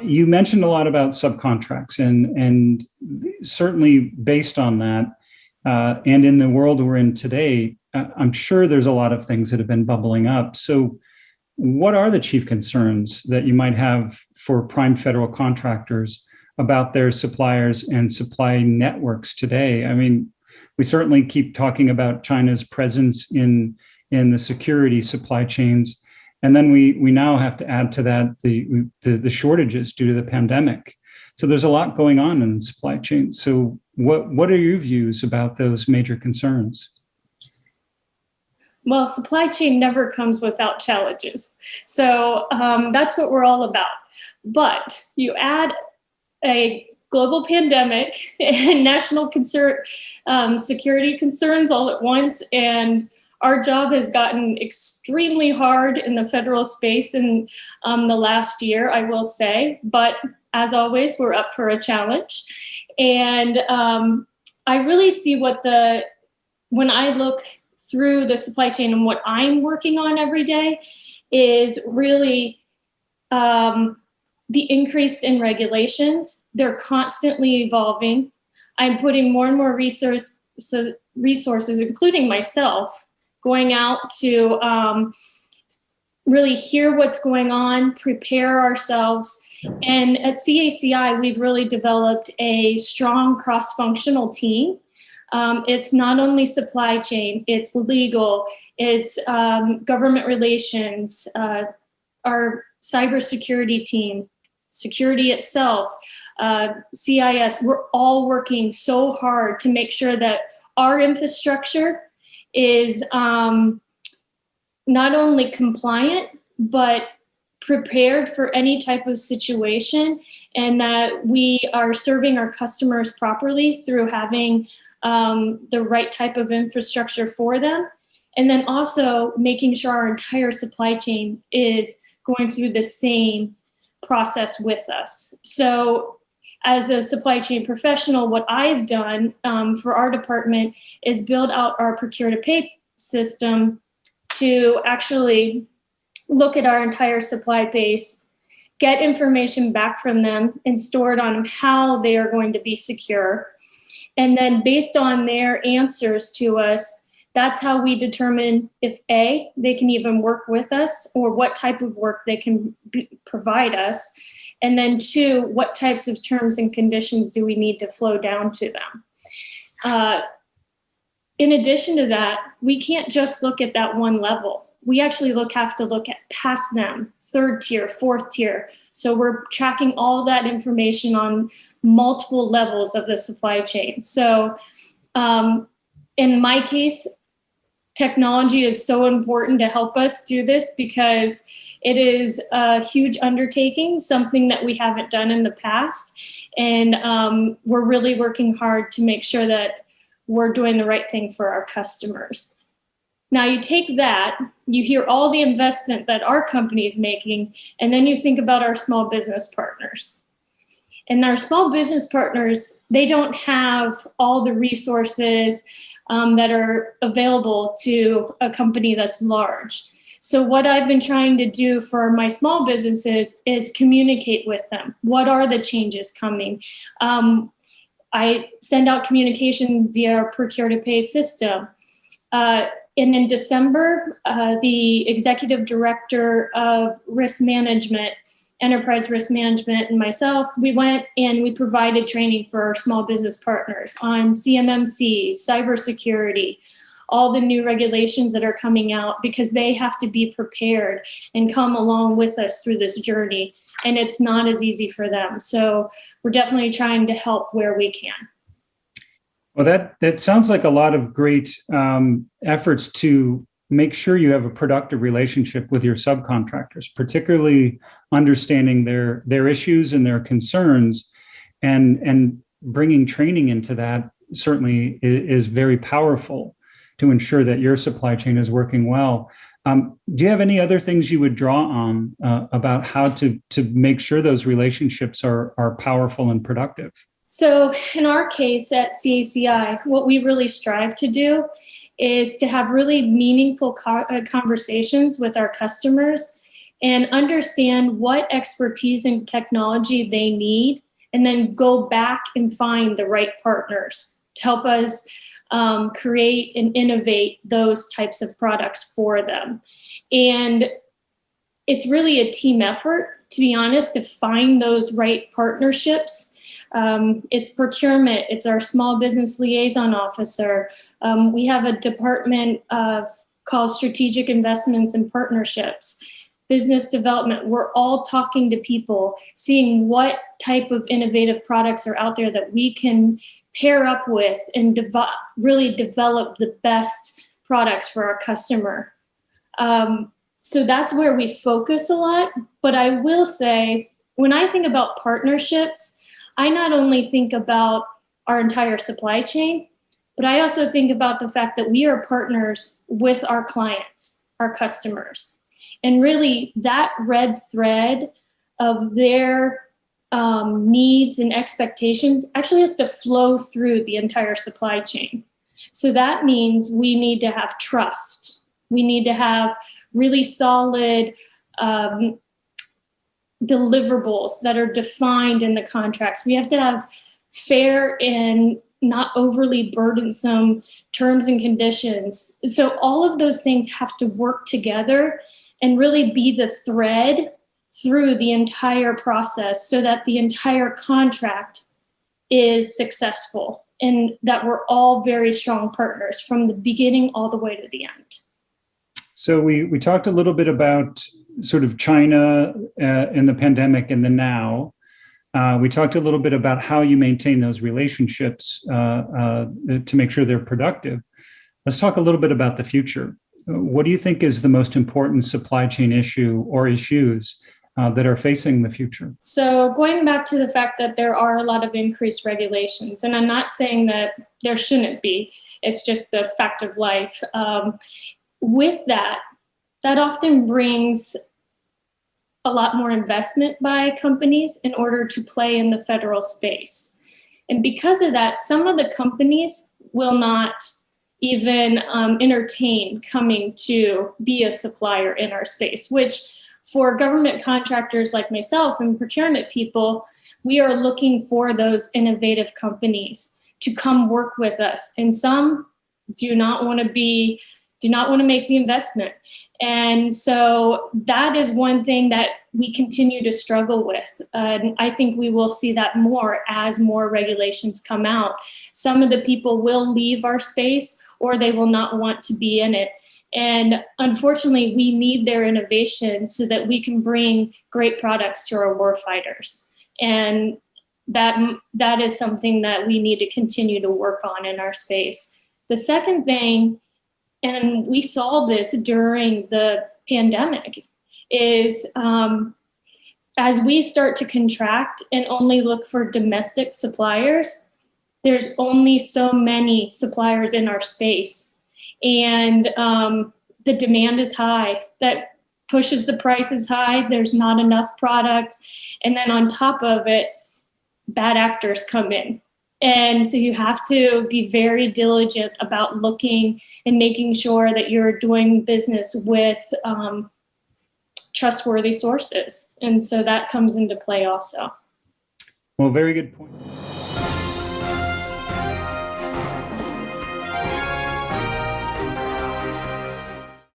You mentioned a lot about subcontracts, and certainly based on that, and in the world we're in today, I'm sure there's a lot of things that have been bubbling up. So, what are the chief concerns that you might have for prime federal contractors about their suppliers and supply networks today? I mean, we certainly keep talking about China's presence in the security supply chains. And then we now have to add to that the shortages due to the pandemic. So there's a lot going on in the supply chain. So what are your views about those major concerns? Well, supply chain never comes without challenges. So that's what we're all about. But you add a global pandemic and national security concerns all at once, and our job has gotten extremely hard in the federal space in the last year, I will say. But as always, we're up for a challenge. And I really see when I look through the supply chain and what I'm working on every day is really the increase in regulations. They're constantly evolving. I'm putting more and more resources, including myself, going out to really hear what's going on, prepare ourselves. And at CACI, we've really developed a strong cross-functional team. It's not only supply chain, it's legal, it's government relations, our cybersecurity team, security itself, CIS. We're all working so hard to make sure that our infrastructure is not only compliant, but prepared for any type of situation, and that we are serving our customers properly through having the right type of infrastructure for them. And then also making sure our entire supply chain is going through the same process with us. So as a supply chain professional, what I've done for our department is build out our procure-to-pay system to actually look at our entire supply base, get information back from them, and store it on how they are going to be secure. And then based on their answers to us, that's how we determine if A, they can even work with us, or what type of work they can provide us. And then two, what types of terms and conditions do we need to flow down to them? In addition to that, we can't just look at that one level. We actually have to look at past them, third tier, fourth tier. So we're tracking all that information on multiple levels of the supply chain. So in my case, technology is so important to help us do this because it is a huge undertaking, something that we haven't done in the past. And we're really working hard to make sure that we're doing the right thing for our customers. Now you take that, you hear all the investment that our company is making, and then you think about our small business partners. And our small business partners, they don't have all the resources that are available to a company that's large. So what I've been trying to do for my small businesses is communicate with them. What are the changes coming? I send out communication via our procure-to-pay system. And in December, the executive director of risk management, enterprise risk management, and myself, we went and we provided training for our small business partners on CMMC, cybersecurity, all the new regulations that are coming out, because they have to be prepared and come along with us through this journey. And it's not as easy for them. So we're definitely trying to help where we can. Well, that sounds like a lot of great efforts to make sure you have a productive relationship with your subcontractors, particularly understanding their issues and their concerns, and bringing training into that certainly is very powerful to ensure that your supply chain is working well. Do you have any other things you would draw on about how to make sure those relationships are powerful and productive? So in our case at CACI, what we really strive to do is to have really meaningful conversations with our customers and understand what expertise and technology they need, and then go back and find the right partners to help us create and innovate those types of products for them. And it's really a team effort, to be honest, to find those right partnerships. It's procurement, it's our small business liaison officer. We have a department called strategic investments and partnerships, business development. We're all talking to people, seeing what type of innovative products are out there that we can pair up with and really develop the best products for our customer. So that's where we focus a lot. But I will say, when I think about partnerships, I not only think about our entire supply chain, but I also think about the fact that we are partners with our clients, our customers. And really that red thread of their needs and expectations actually has to flow through the entire supply chain. So that means we need to have trust. We need to have really solid deliverables that are defined in the contracts. We have to have fair and not overly burdensome terms and conditions. So all of those things have to work together and really be the thread through the entire process so that the entire contract is successful and that we're all very strong partners from the beginning all the way to the end. So we talked a little bit about sort of China and the pandemic and the now. We talked a little bit about how you maintain those relationships to make sure they're productive. Let's talk a little bit about the future. What do you think is the most important supply chain issue or issues that are facing the future? So going back to the fact that there are a lot of increased regulations, and I'm not saying that there shouldn't be, it's just the fact of life. With that often brings a lot more investment by companies in order to play in the federal space. And because of that, some of the companies will not even entertain coming to be a supplier in our space, which for government contractors like myself and procurement people, we are looking for those innovative companies to come work with us. And some do not want to make the investment. And so that is one thing that we continue to struggle with. And I think we will see that more as more regulations come out. Some of the people will leave our space or they will not want to be in it. And unfortunately, we need their innovation so that we can bring great products to our warfighters. And that is something that we need to continue to work on in our space. The second thing, and we saw this during the pandemic, is as we start to contract and only look for domestic suppliers, there's only so many suppliers in our space. And the demand is high. That pushes the prices high. There's not enough product. And then on top of it, bad actors come in. And so you have to be very diligent about looking and making sure that you're doing business with trustworthy sources. And so that comes into play also. Well, very good point.